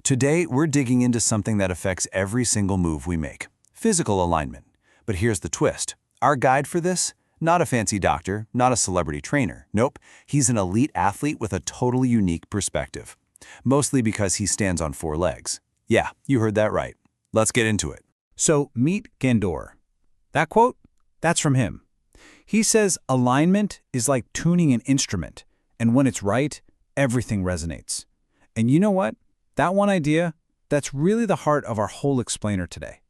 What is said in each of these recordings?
Today, we're digging into something that affects every single move we make, physical alignment. But here's the twist. Our guide for this? Not a fancy doctor, not a celebrity trainer. Nope, he's an elite athlete with a totally unique perspective. Mostly because he stands on 4 legs. Yeah, you heard that right. Let's get into it. So meet Gandour. That quote? That's from him. He says alignment is like tuning an instrument, and when it's right, everything resonates. And you know what? That one idea, that's really the heart of our whole explainer today.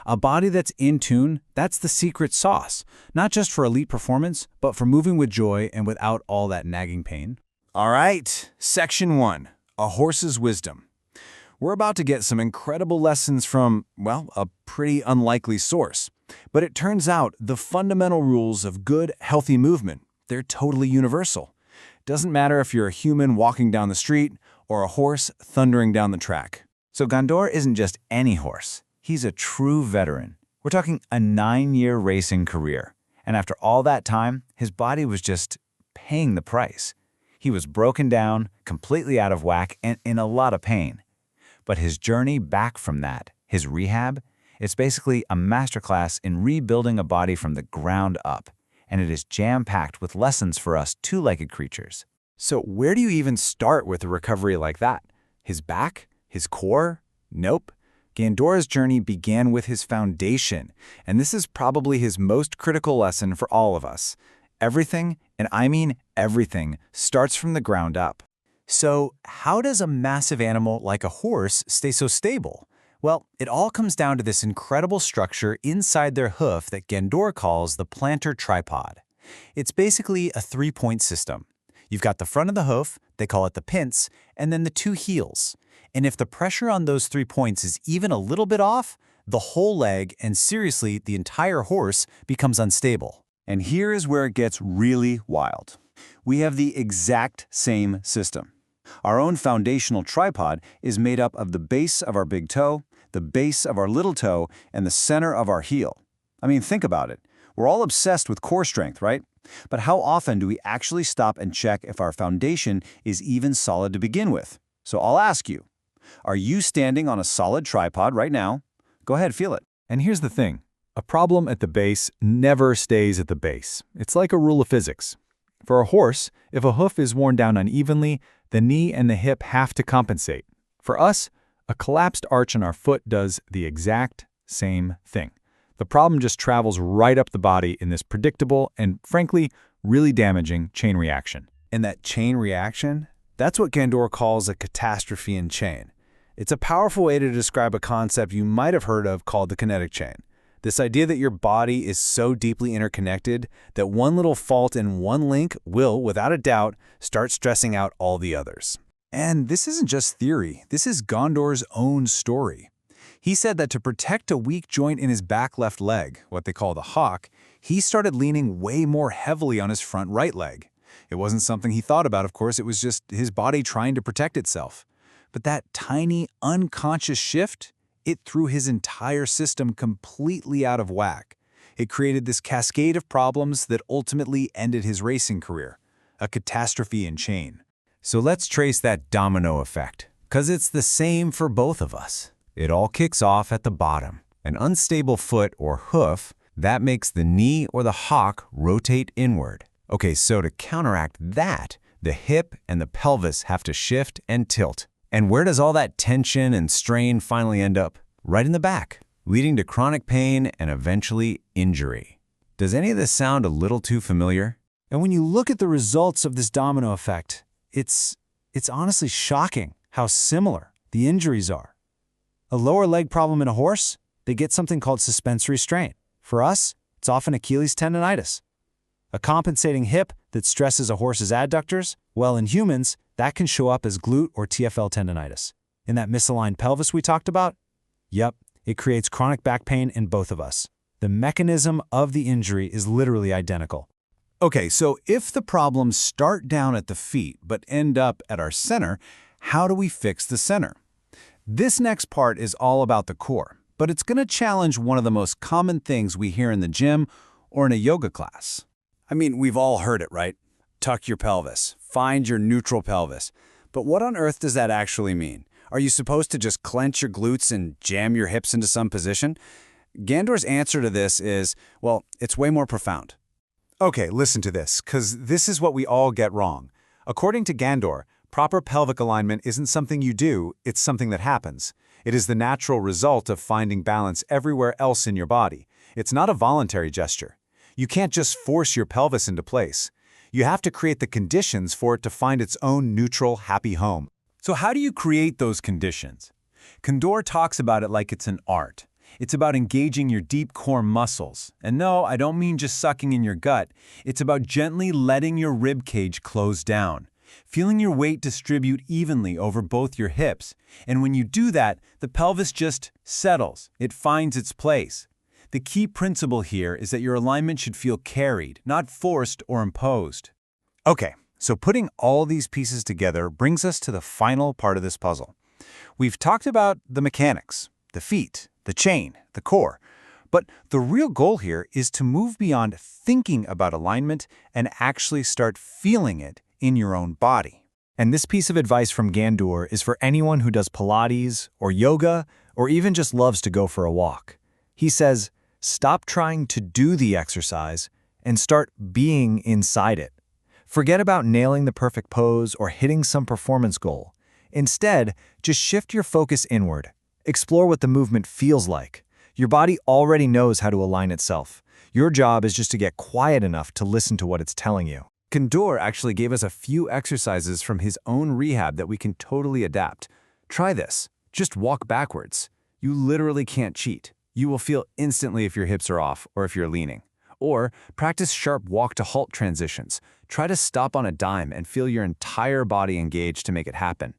A body that's in tune, that's the secret sauce, not just for elite performance, but for moving with joy and without all that nagging pain. All right, Section 1, A Horse's Wisdom. We're about to get some incredible lessons from, well, a pretty unlikely source. But it turns out the fundamental rules of good, healthy movement, they're totally universal. Doesn't matter if you're a human walking down the street or a horse thundering down the track. So Gandour isn't just any horse. He's a true veteran. We're talking a 9-year racing career. And after all that time, his body was just paying the price. He was broken down, completely out of whack, and in a lot of pain. But his journey back from that, his rehab, it's basically a masterclass in rebuilding a body from the ground up. And it is jam-packed with lessons for us two-legged creatures. So where do you even start with a recovery like that? His back? His core? Nope. Gandour's journey began with his foundation, and this is probably his most critical lesson for all of us. Everything, and I mean everything, starts from the ground up. So how does a massive animal like a horse stay so stable? Well, it all comes down to this incredible structure inside their hoof that Gandour calls the plantar tripod. It's basically a 3-point system. You've got the front of the hoof, they call it the pince, and then the 2 heels. And if the pressure on those 3 points is even a little bit off, the whole leg, and seriously, the entire horse, becomes unstable. And here is where it gets really wild. We have the exact same system. Our own foundational tripod is made up of the base of our big toe, the base of our little toe, and the center of our heel. I mean, think about it. We're all obsessed with core strength, right? But how often do we actually stop and check if our foundation is even solid to begin with? So I'll ask you, are you standing on a solid tripod right now? Go ahead, feel it. And here's the thing. A problem at the base never stays at the base. It's like a rule of physics. For a horse, if a hoof is worn down unevenly, the knee and the hip have to compensate. For us, a collapsed arch in our foot does the exact same thing. The problem just travels right up the body in this predictable and, frankly, really damaging chain reaction. And that chain reaction, that's what Gandour calls a catastrophe in chain. It's a powerful way to describe a concept you might have heard of called the kinetic chain. This idea that your body is so deeply interconnected that one little fault in one link will, without a doubt, start stressing out all the others. And this isn't just theory, this is Gandour's own story. He said that to protect a weak joint in his back left leg, what they call the hock, he started leaning way more heavily on his front right leg. It wasn't something he thought about, of course, it was just his body trying to protect itself. But that tiny, unconscious shift, it threw his entire system completely out of whack. It created this cascade of problems that ultimately ended his racing career, a catastrophe in chain. So let's trace that domino effect, because it's the same for both of us. It all kicks off at the bottom. An unstable foot or hoof, that makes the knee or the hock rotate inward. Okay, so to counteract that, the hip and the pelvis have to shift and tilt. And where does all that tension and strain finally end up? Right in the back, leading to chronic pain and eventually injury. Does any of this sound a little too familiar? And when you look at the results of this domino effect, it's honestly shocking how similar the injuries are. A lower leg problem in a horse, they get something called suspensory strain. For us, it's often Achilles tendonitis. A compensating hip that stresses a horse's adductors, well, in humans, that can show up as glute or TFL tendonitis. In that misaligned pelvis we talked about, yep, it creates chronic back pain in both of us. The mechanism of the injury is literally identical. Okay, so if the problems start down at the feet but end up at our center, how do we fix the center? This next part is all about the core, but it's going to challenge one of the most common things we hear in the gym or in a yoga class. I mean, we've all heard it, right? Tuck your pelvis, find your neutral pelvis. But what on earth does that actually mean? Are you supposed to just clench your glutes and jam your hips into some position? Gandour's answer to this is, well, it's way more profound. Okay, listen to this, because this is what we all get wrong. According to Gandour, proper pelvic alignment isn't something you do, it's something that happens. It is the natural result of finding balance everywhere else in your body. It's not a voluntary gesture. You can't just force your pelvis into place. You have to create the conditions for it to find its own neutral, happy home. So how do you create those conditions? Gandour talks about it like it's an art. It's about engaging your deep core muscles. And no, I don't mean just sucking in your gut. It's about gently letting your rib cage close down, feeling your weight distribute evenly over both your hips. And when you do that, the pelvis just settles. It finds its place. The key principle here is that your alignment should feel carried, not forced or imposed. Okay, so putting all these pieces together brings us to the final part of this puzzle. We've talked about the mechanics, the feet, the chain, the core. But the real goal here is to move beyond thinking about alignment and actually start feeling it in your own body. And this piece of advice from Gandour is for anyone who does Pilates or yoga or even just loves to go for a walk. He says, stop trying to do the exercise and start being inside it. Forget about nailing the perfect pose or hitting some performance goal. Instead, just shift your focus inward. Explore what the movement feels like. Your body already knows how to align itself. Your job is just to get quiet enough to listen to what it's telling you. Gandour actually gave us a few exercises from his own rehab that we can totally adapt. Try this. Just walk backwards. You literally can't cheat. You will feel instantly if your hips are off or if you're leaning. Or practice sharp walk-to-halt transitions. Try to stop on a dime and feel your entire body engaged to make it happen.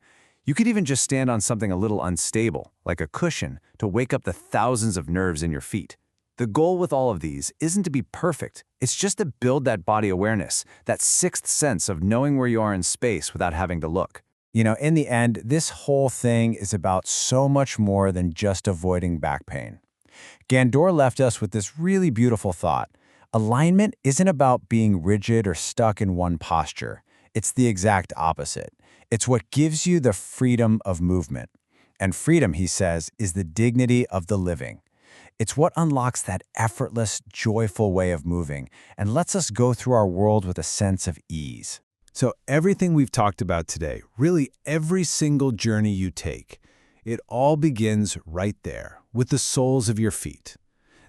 You could even just stand on something a little unstable, like a cushion, to wake up the thousands of nerves in your feet. The goal with all of these isn't to be perfect. It's just to build that body awareness, that sixth sense of knowing where you are in space without having to look. You know, in the end, this whole thing is about so much more than just avoiding back pain. Gandour left us with this really beautiful thought. Alignment isn't about being rigid or stuck in one posture. It's the exact opposite. It's what gives you the freedom of movement. And freedom, he says, is the dignity of the living. It's what unlocks that effortless, joyful way of moving and lets us go through our world with a sense of ease. So everything we've talked about today, really every single journey you take, it all begins right there with the soles of your feet.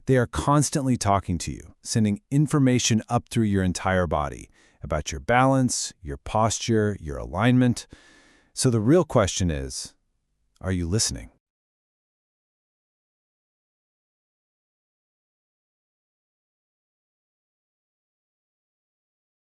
They are constantly talking to you, sending information up through your entire body about your balance, your posture, your alignment. So the real question is, are you listening?